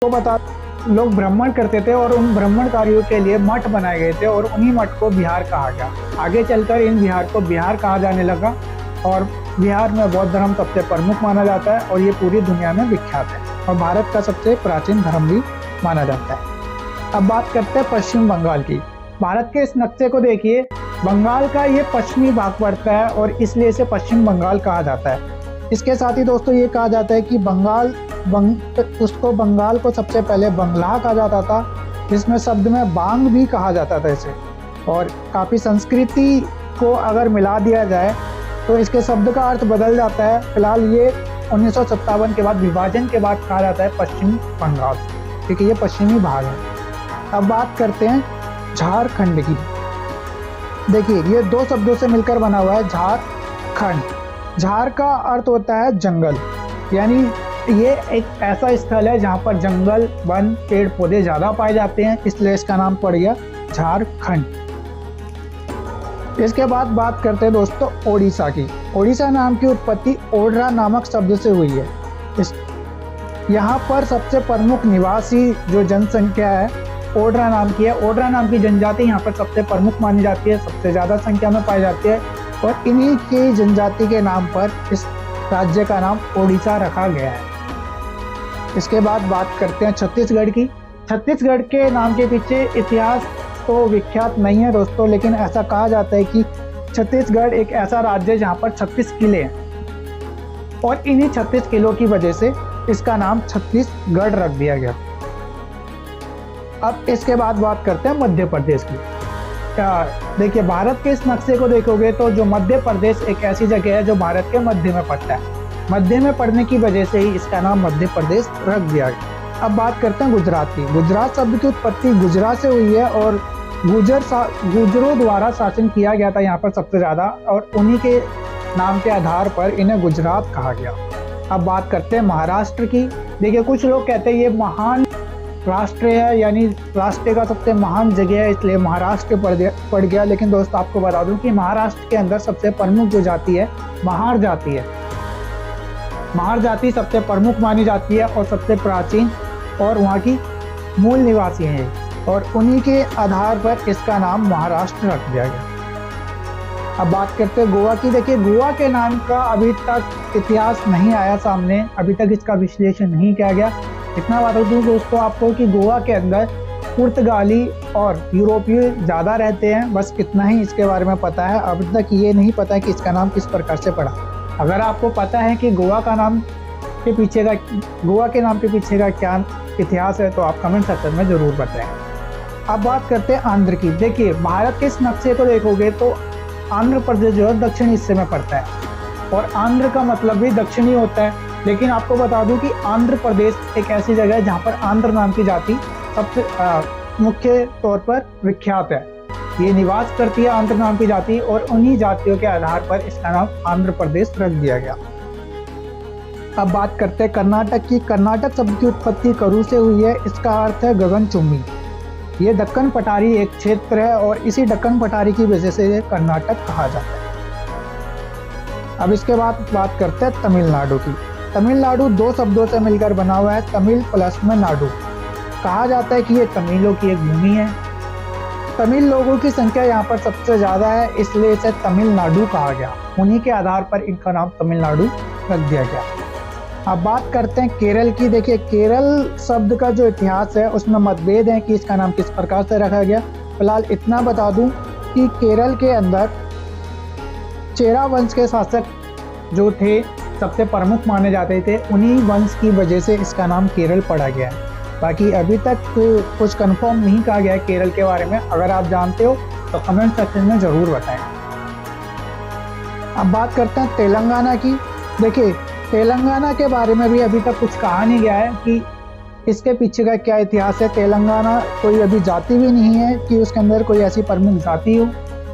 को बता, लोग भ्रमण करते थे और उन भ्रमण कार्यों के लिए मठ बनाए गए थे और उन्हीं मठ को बिहार कहा गया। आगे चलकर इन बिहार को बिहार कहा जाने लगा और बिहार में बौद्ध धर्म सबसे प्रमुख माना जाता है और ये पूरी दुनिया में विख्यात है और भारत का सबसे प्राचीन धर्म भी माना जाता है। अब बात करते हैं पश्चिम बंगाल की। भारत के इस नक्शे को देखिए, बंगाल का ये पश्चिमी भाग पड़ता है और इसलिए इसे पश्चिम बंगाल कहा जाता है। इसके साथ ही दोस्तों ये कहा जाता है कि उसको बंगाल को सबसे पहले बंगला कहा जाता था, जिसमें शब्द में बांग भी कहा जाता था इसे। और काफ़ी संस्कृति को अगर मिला दिया जाए तो इसके शब्द का अर्थ बदल जाता है। फिलहाल ये 1957 के बाद विभाजन के बाद कहा जाता है पश्चिम बंगाल, क्योंकि ये पश्चिमी भाग है। अब बात करते हैं झारखंड की। देखिए ये दो शब्दों से मिलकर बना हुआ है झारखंड। झार का अर्थ होता है जंगल, यानी ये एक ऐसा स्थल है जहाँ पर जंगल, वन, पेड़ पौधे ज़्यादा पाए जाते हैं, इसलिए इसका नाम पड़ गया झारखंड। इसके बाद बात करते हैं दोस्तों ओडिशा की। ओडिशा नाम की उत्पत्ति ओड्रा नामक शब्द से हुई है। यहाँ पर सबसे प्रमुख निवासी जो जनसंख्या है ओड्रा नाम की है। ओड्रा नाम की जनजाति यहाँ पर सबसे प्रमुख मानी जाती है, सबसे ज़्यादा संख्या में पाई जाती है और इन्हीं की जनजाति के नाम पर इस राज्य का नाम ओडिशा रखा गया है। इसके बाद बात करते हैं छत्तीसगढ़ की। छत्तीसगढ़ के नाम के पीछे इतिहास तो विख्यात नहीं है दोस्तों, लेकिन ऐसा कहा जाता है कि छत्तीसगढ़ एक ऐसा राज्य है जहाँ पर 36 किले हैं और इन्हीं 36 किलों की वजह से इसका नाम छत्तीसगढ़ रख दिया गया। अब इसके बाद बात करते हैं मध्य प्रदेश की। देखिए भारत के इस नक्शे को देखोगे तो जो मध्य प्रदेश एक ऐसी जगह है जो भारत के मध्य में पड़ता है। मध्य में पड़ने की वजह से ही इसका नाम मध्य प्रदेश रख दिया गया। अब बात करते हैं गुजरात की। गुजरात शब्द की उत्पत्ति गुजरात से हुई है और गुजरों द्वारा शासन किया गया था यहाँ पर सबसे ज़्यादा और उन्हीं के नाम के आधार पर इन्हें गुजरात कहा गया। अब बात करते हैं महाराष्ट्र की। देखिए कुछ लोग कहते हैं ये महान राष्ट्र है, यानी राष्ट्र का सबसे महान जगह है, इसलिए महाराष्ट्र पड़ गया। लेकिन दोस्त आपको बता दूं कि महाराष्ट्र के अंदर सबसे प्रमुख जो जाति है महार जाति है। महार जाति सबसे प्रमुख मानी जाती है और सबसे प्राचीन और वहाँ की मूल निवासी है और उन्हीं के आधार पर इसका नाम महाराष्ट्र रख दिया गया। अब बात करते हैं गोवा की। देखिए गोवा के नाम का अभी तक इतिहास नहीं आया सामने, अभी तक इसका विश्लेषण नहीं किया गया। इतना बता दूं दोस्तों आपको कि गोवा के अंदर पुर्तगाली और यूरोपीय ज़्यादा रहते हैं, बस इतना ही इसके बारे में पता है। अभी तक ये नहीं पता कि इसका नाम किस प्रकार से पड़ा। अगर आपको पता है कि गोवा के नाम के पीछे का क्या इतिहास है तो आप कमेंट सेक्शन में ज़रूर बताएं। अब बात करते हैं आंध्र की। देखिए भारत के इस नक्शे को देखोगे तो आंध्र प्रदेश जो है दक्षिणी हिस्से में पड़ता है और आंध्र का मतलब भी दक्षिणी होता है। लेकिन आपको बता दूं कि आंध्र प्रदेश एक ऐसी जगह है जहां पर आंध्र नाम की जाति सबसे मुख्य तौर पर विख्यात है। ये निवास करती है आंध्र नाम की जाति और उन्हीं जातियों के आधार पर इसका नाम आंध्र प्रदेश रख दिया गया। अब बात करते हैं कर्नाटक की। कर्नाटक शब्द की उत्पत्ति करु से हुई है, इसका अर्थ है गगनचुंबी। ये दक्कन पठारी एक क्षेत्र है और इसी दक्कन पठारी की वजह से ये कर्नाटक कहा जाता है। अब इसके बाद बात करते हैं तमिलनाडु की। तमिलनाडु दो शब्दों से मिलकर बना हुआ है, तमिल प्लस में नाडु। कहा जाता है कि ये तमिलों की एक भूमि है। तमिल लोगों की संख्या यहाँ पर सबसे ज़्यादा है, इसलिए इसे तमिलनाडु कहा गया। उन्हीं के आधार पर इनका नाम तमिलनाडु रख दिया गया। अब बात करते हैं केरल की। देखिए केरल शब्द का जो इतिहास है उसमें मतभेद है कि इसका नाम किस प्रकार से रखा गया। फिलहाल इतना बता दूं कि केरल के अंदर चेरा वंश के शासक जो थे सबसे प्रमुख माने जाते थे, उन्हीं वंश की वजह से इसका नाम केरल पड़ा गया है। बाकी अभी तक कुछ कंफर्म नहीं कहा गया है केरल के बारे में। अगर आप जानते हो तो कमेंट सेक्शन में ज़रूर बताएं। अब बात करते हैं तेलंगाना की। देखिए तेलंगाना के बारे में भी अभी तक कुछ कहा नहीं गया है कि इसके पीछे का क्या इतिहास है। तेलंगाना कोई अभी जाति भी नहीं है कि उसके अंदर कोई ऐसी प्रमुख जाति हो,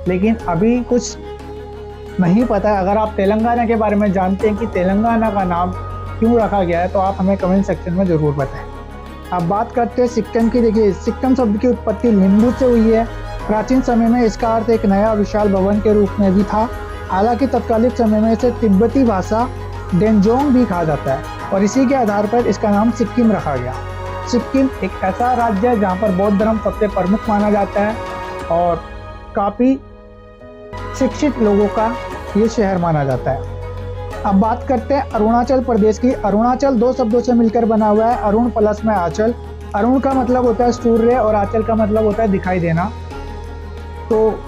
लेकिन अभी कुछ नहीं पता है। अगर आप तेलंगाना के बारे में जानते हैं कि तेलंगाना का नाम क्यों रखा गया है तो आप हमें कमेंट सेक्शन में ज़रूर बताएं। अब बात करते हैं सिक्किम की। देखिए सिक्किम शब्द की उत्पत्ति लिम्बू से हुई है। प्राचीन समय में इसका अर्थ एक नया विशाल भवन के रूप में भी था। हालांकि तत्कालीन समय में इसे तिब्बती भाषा डेंजोंग भी कहा जाता है और इसी के आधार पर इसका नाम सिक्किम रखा गया। सिक्किम एक ऐसा राज्य है जहाँ पर बौद्ध धर्म सबसे प्रमुख माना जाता है और काफ़ी शिक्षित लोगों का ये शहर माना जाता है। अब बात करते हैं अरुणाचल प्रदेश की। अरुणाचल दो शब्दों से मिलकर बना हुआ है, अरुण प्लस में आंचल। अरुण का मतलब होता है सूर्य और आंचल का मतलब होता है दिखाई देना। तो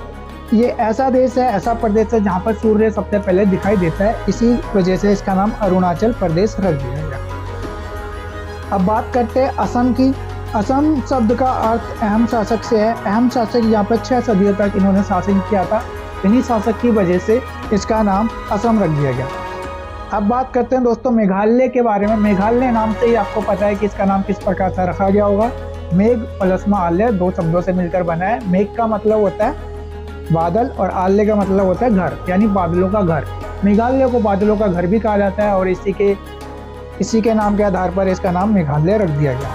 ये ऐसा देश है, ऐसा प्रदेश है जहाँ पर सूर्य सबसे पहले दिखाई देता है, इसी वजह से इसका नाम अरुणाचल प्रदेश रख दिया गया। अब बात करते हैं असम की। असम शब्द का अर्थ अहम शासक से है। अहम शासक यहाँ पर 6 सदियों तक इन्होंने शासन किया था, इन्हीं शासक की वजह से इसका नाम असम रख दिया गया। अब बात करते हैं दोस्तों मेघालय के बारे में। मेघालय नाम से ही आपको पता है कि इसका नाम किस प्रकार से रखा गया होगा। मेघ प्लस में आलय, 2 शब्दों से मिलकर बना है। मेघ का मतलब होता है बादल और आलय का मतलब होता है घर, यानी बादलों का घर। मेघालय को बादलों का घर भी कहा जाता है और इसी के नाम के आधार पर इसका नाम मेघालय रख दिया गया।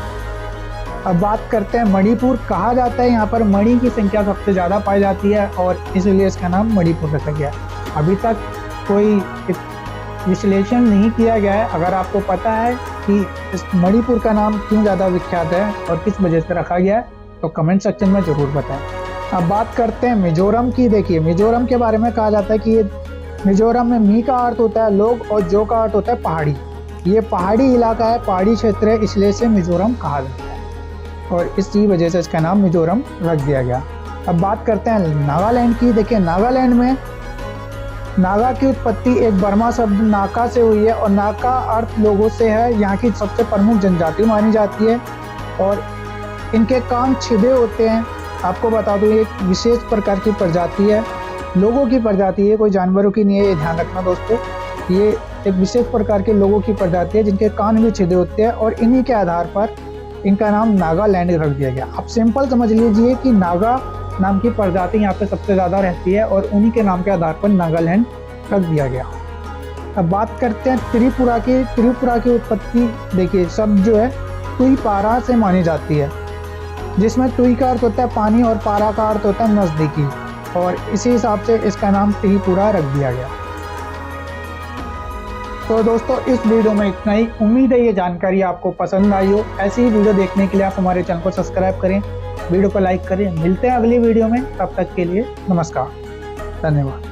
अब बात करते हैं मणिपुर। कहा जाता है यहाँ पर मणि की संख्या सबसे ज़्यादा पाई जाती है और इसलिए इसका नाम मणिपुर रखा गया। अभी तक कोई विश्लेषण नहीं किया गया है। अगर आपको पता है कि इस मणिपुर का नाम क्यों ज़्यादा विख्यात है और किस वजह से रखा गया है तो कमेंट सेक्शन में ज़रूर बताएं। अब बात करते हैं मिजोरम की। देखिए मिजोरम के बारे में कहा जाता है कि ये मिजोरम में मी का अर्थ होता है लोग और जो का अर्थ होता है पहाड़ी। ये पहाड़ी इलाका है, पहाड़ी क्षेत्र है, इसलिए इसे मिजोरम कहा जाता है और इसी वजह से इसका नाम मिजोरम रख दिया गया। अब बात करते हैं नागालैंड की। देखिए नागालैंड में नागा की उत्पत्ति एक बर्मा शब्द नाका से हुई है और नाका अर्थ लोगों से है। यहाँ की सबसे प्रमुख जनजाति मानी जाती है और इनके कान छिदे होते हैं। आपको बता दूँ एक विशेष प्रकार की प्रजाति है, लोगों की प्रजाति है, कोई जानवरों की नहीं है, ये ध्यान रखना दोस्तों। ये एक विशेष प्रकार के लोगों की प्रजाति है जिनके कान भी छिदे होते हैं और इन्हीं के आधार पर इनका नाम नागालैंड रख दिया गया। आप सिंपल समझ लीजिए कि नागा नाम की प्रजाति यहाँ पे सबसे ज़्यादा रहती है और उन्हीं के नाम के आधार पर नागालैंड रख दिया गया। अब बात करते हैं त्रिपुरा की। त्रिपुरा की उत्पत्ति देखिए शब्द जो है तुई पारा से मानी जाती है, जिसमें तुई का अर्थ होता है पानी और पारा का अर्थ होता है नज़दीकी और इसी हिसाब से इसका नाम त्रिपुरा रख दिया गया। तो दोस्तों इस वीडियो में इतना ही। उम्मीद है ये जानकारी आपको पसंद आई हो। ऐसी ही वीडियो देखने के लिए आप हमारे चैनल को सब्सक्राइब करें, वीडियो को लाइक करें। मिलते हैं अगली वीडियो में, तब तक के लिए नमस्कार, धन्यवाद।